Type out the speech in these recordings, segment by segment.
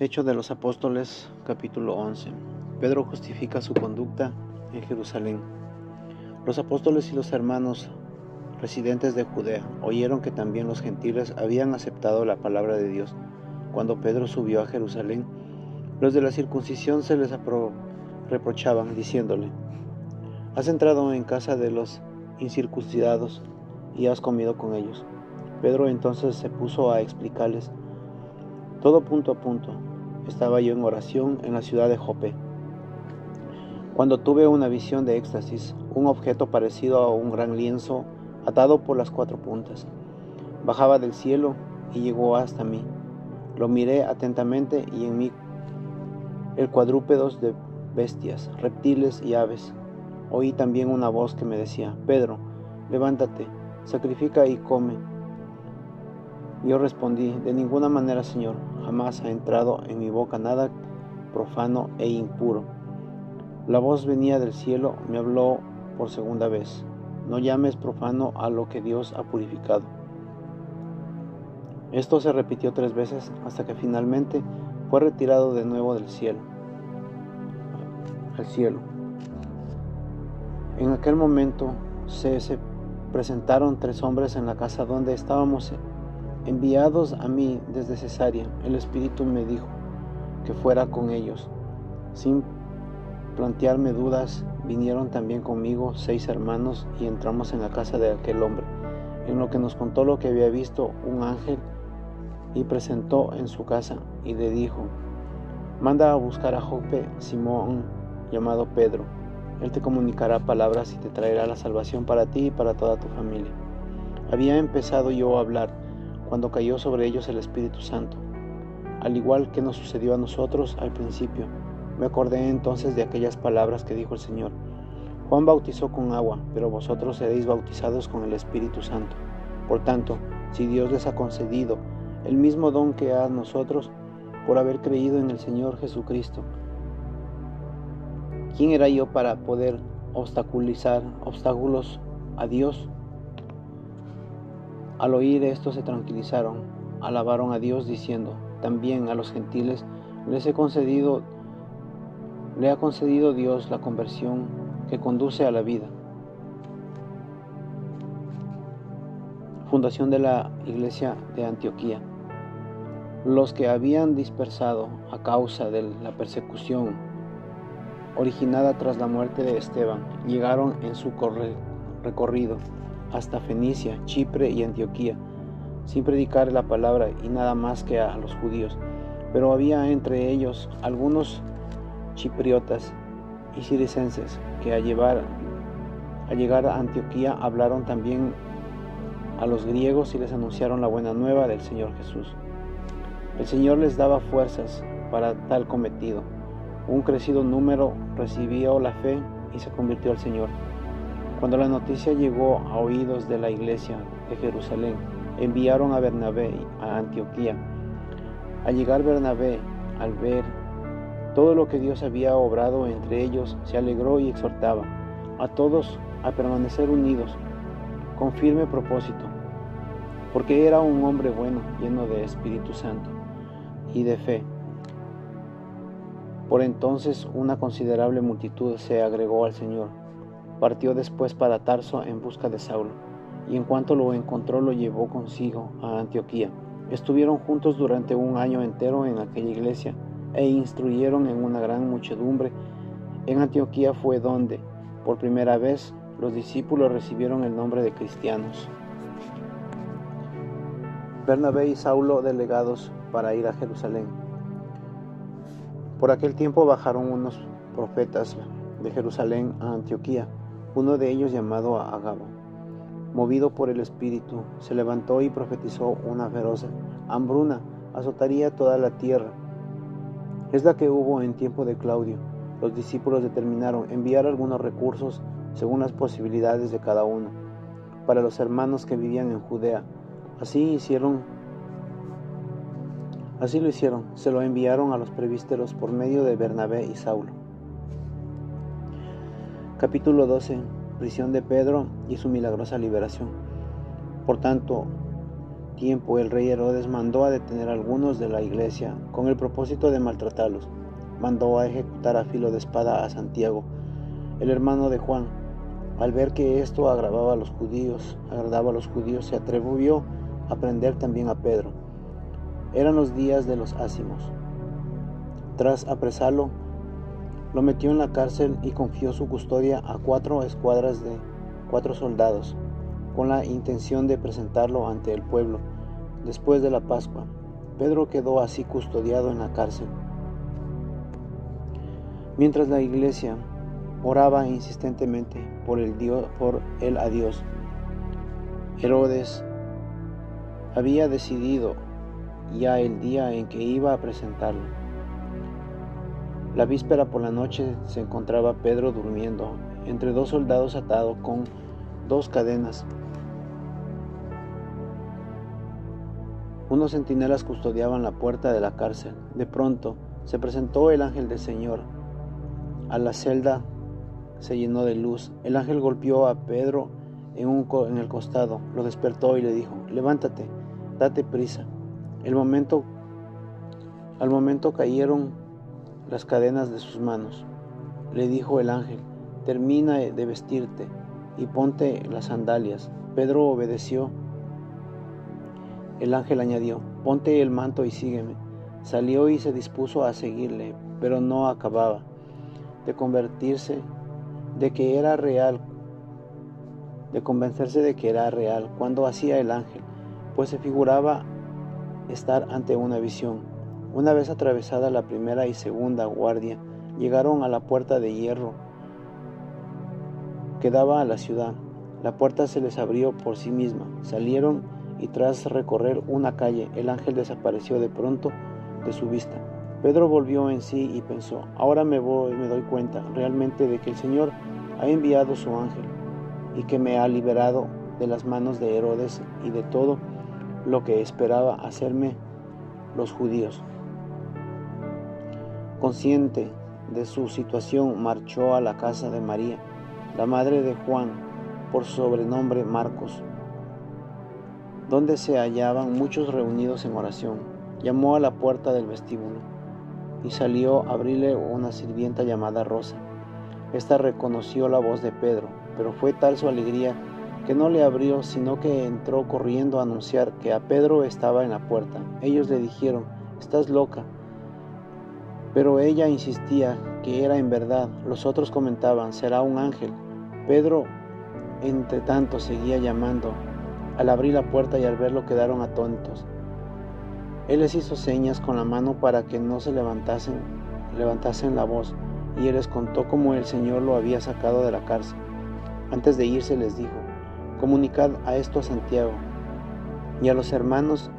Hechos de los Apóstoles, capítulo 11. Pedro justifica su conducta en Jerusalén. Los apóstoles y los hermanos residentes de Judea oyeron que también los gentiles habían aceptado la palabra de Dios. Cuando Pedro subió a Jerusalén, los de la circuncisión se les reprochaban, diciéndole: «Has entrado en casa de los incircuncidados y has comido con ellos». Pedro entonces se puso a explicarles todo punto a punto. Estaba yo en oración en la ciudad de Jope, cuando tuve una visión de éxtasis, un objeto parecido a un gran lienzo atado por las 4 puntas. Bajaba del cielo y llegó hasta mí. Lo miré atentamente y en mí el cuadrúpedos de bestias, reptiles y aves. Oí también una voz que me decía: «Pedro, levántate, sacrifica y come». Yo respondí: «De ninguna manera, Señor, jamás ha entrado en mi boca nada profano e impuro». La voz venía del cielo, me habló por segunda vez: «No llames profano a lo que Dios ha purificado». Esto se repitió 3 veces hasta que finalmente fue retirado de nuevo del cielo, al cielo. En aquel momento se presentaron 3 hombres en la casa donde estábamos enviados a mí desde Cesarea. El Espíritu me dijo que fuera con ellos. Sin plantearme dudas, vinieron también conmigo 6 hermanos y entramos en la casa de aquel hombre, en lo que nos contó lo que había visto un ángel, y presentó en su casa y le dijo: «Manda a buscar a Jope Simón, llamado Pedro. Él te comunicará palabras y te traerá la salvación para ti y para toda tu familia». Había empezado yo a hablar cuando cayó sobre ellos el Espíritu Santo, al igual que nos sucedió a nosotros al principio. Me acordé entonces de aquellas palabras que dijo el Señor: «Juan bautizó con agua, pero vosotros seréis bautizados con el Espíritu Santo». Por tanto, si Dios les ha concedido el mismo don que a nosotros por haber creído en el Señor Jesucristo, ¿quién era yo para poder obstáculos a Dios? Al oír esto se tranquilizaron, alabaron a Dios diciendo: «También a los gentiles le ha concedido Dios la conversión que conduce a la vida». Fundación de la Iglesia de Antioquía. Los que habían dispersado a causa de la persecución originada tras la muerte de Esteban llegaron en su recorrido hasta Fenicia, Chipre y Antioquía, sin predicar la palabra y nada más que a los judíos. Pero había entre ellos algunos chipriotas y ciricenses que al llegar a Antioquía hablaron también a los griegos y les anunciaron la buena nueva del Señor Jesús. El Señor les daba fuerzas para tal cometido. Un crecido número recibió la fe y se convirtió al Señor. Cuando la noticia llegó a oídos de la iglesia de Jerusalén, enviaron a Bernabé a Antioquía. Al llegar Bernabé, al ver todo lo que Dios había obrado entre ellos, se alegró y exhortaba a todos a permanecer unidos con firme propósito, porque era un hombre bueno, lleno de Espíritu Santo y de fe. Por entonces una considerable multitud se agregó al Señor. Partió después para Tarso en busca de Saulo, y en cuanto lo encontró lo llevó consigo a Antioquía. Estuvieron juntos durante 1 año entero en aquella iglesia e instruyeron en una gran muchedumbre. En Antioquía fue donde, por primera vez, los discípulos recibieron el nombre de cristianos. Bernabé y Saulo delegados para ir a Jerusalén. Por aquel tiempo bajaron unos profetas de Jerusalén a Antioquía. Uno de ellos, llamado Agabo, movido por el Espíritu, se levantó y profetizó: una feroz hambruna azotaría toda la tierra. Es la que hubo en tiempo de Claudio. Los discípulos determinaron enviar algunos recursos según las posibilidades de cada uno para los hermanos que vivían en Judea. Así lo hicieron, se lo enviaron a los presbíteros por medio de Bernabé y Saulo. Capítulo 12. Prisión de Pedro y su milagrosa liberación. Por tanto, tiempo el rey Herodes mandó a detener a algunos de la iglesia con el propósito de maltratarlos. Mandó a ejecutar a filo de espada a Santiago, el hermano de Juan. Al ver que esto agradaba a los judíos, se atrevió a prender también a Pedro. Eran los días de los ázimos. Tras apresarlo, lo metió en la cárcel y confió su custodia a 4 escuadras de 4 soldados, con la intención de presentarlo ante el pueblo después de la Pascua. Pedro quedó así custodiado en la cárcel. Mientras la iglesia oraba insistentemente por él a Dios, Herodes había decidido ya el día en que iba a presentarlo. La víspera por la noche se encontraba Pedro durmiendo entre 2 soldados atados con 2 cadenas. Unos centinelas custodiaban la puerta de la cárcel. De pronto se presentó el ángel del Señor. A la celda se llenó de luz. El ángel golpeó a Pedro en el costado, lo despertó y le dijo: levántate, date prisa. Al momento cayeron las cadenas de sus manos. Le dijo el ángel: termina de vestirte y ponte las sandalias. Pedro obedeció. El ángel añadió: ponte el manto y sígueme. Salió y se dispuso a seguirle, pero no acababa de convencerse de que era real cuando hacía el ángel, pues se figuraba estar ante una visión. Una vez atravesada la primera y segunda guardia, llegaron a la puerta de hierro que daba a la ciudad. La puerta se les abrió por sí misma. Salieron y tras recorrer una calle, el ángel desapareció de pronto de su vista. Pedro volvió en sí y pensó: ahora me doy cuenta realmente de que el Señor ha enviado su ángel y que me ha liberado de las manos de Herodes y de todo lo que esperaba hacerme los judíos. Consciente de su situación, marchó a la casa de María, la madre de Juan, por sobrenombre Marcos, donde se hallaban muchos reunidos en oración. Llamó a la puerta del vestíbulo y salió a abrirle una sirvienta llamada Rosa. Esta reconoció la voz de Pedro, pero fue tal su alegría que no le abrió, sino que entró corriendo a anunciar que a Pedro estaba en la puerta. Ellos le dijeron: estás loca. Pero ella insistía que era en verdad. Los otros comentaban: será un ángel. Pedro, entre tanto, seguía llamando. Al abrir la puerta y al verlo quedaron atónitos. Él les hizo señas con la mano para que no se levantasen la voz, y él les contó cómo el Señor lo había sacado de la cárcel. Antes de irse les dijo: comunicad a esto a Santiago y a los hermanos.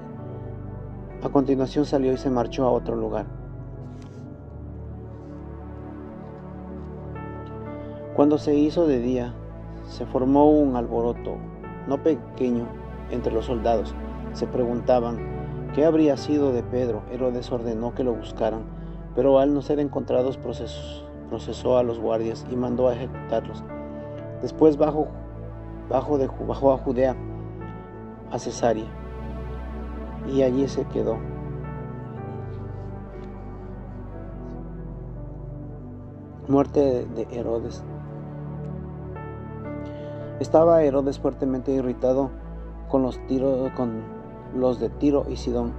A continuación salió y se marchó a otro lugar. Cuando se hizo de día, se formó un alboroto no pequeño entre los soldados. Se preguntaban qué habría sido de Pedro. Herodes ordenó que lo buscaran, pero al no ser encontrados procesó a los guardias y mandó a ejecutarlos. Después bajó a Judea, a Cesarea, y allí se quedó. Muerte de Herodes. Estaba Herodes fuertemente irritado con los de Tiro y Sidón.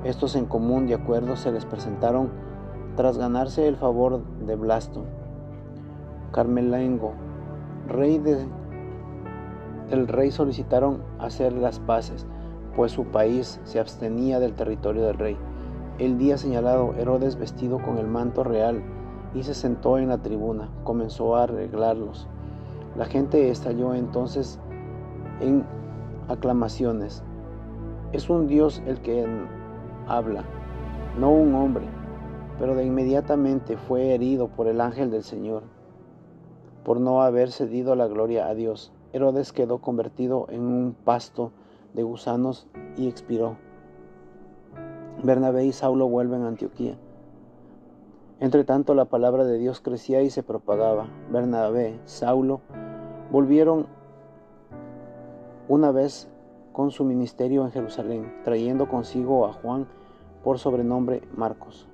Estos en común de acuerdo se les presentaron tras ganarse el favor de Blasto, Carmelengo, el rey, solicitaron hacer las paces, pues su país se abstenía del territorio del rey. El día señalado, Herodes, vestido con el manto real, y se sentó en la tribuna, comenzó a arreglarlos. La gente estalló entonces en aclamaciones. Es un Dios el que habla, no un hombre. Pero de inmediatamente fue herido por el ángel del Señor, por no haber cedido la gloria a Dios. Herodes quedó convertido en un pasto de gusanos y expiró. Bernabé y Saulo vuelven a Antioquía. Entre tanto, la palabra de Dios crecía y se propagaba. Bernabé, Saulo volvieron una vez con su ministerio en Jerusalén, trayendo consigo a Juan por sobrenombre Marcos.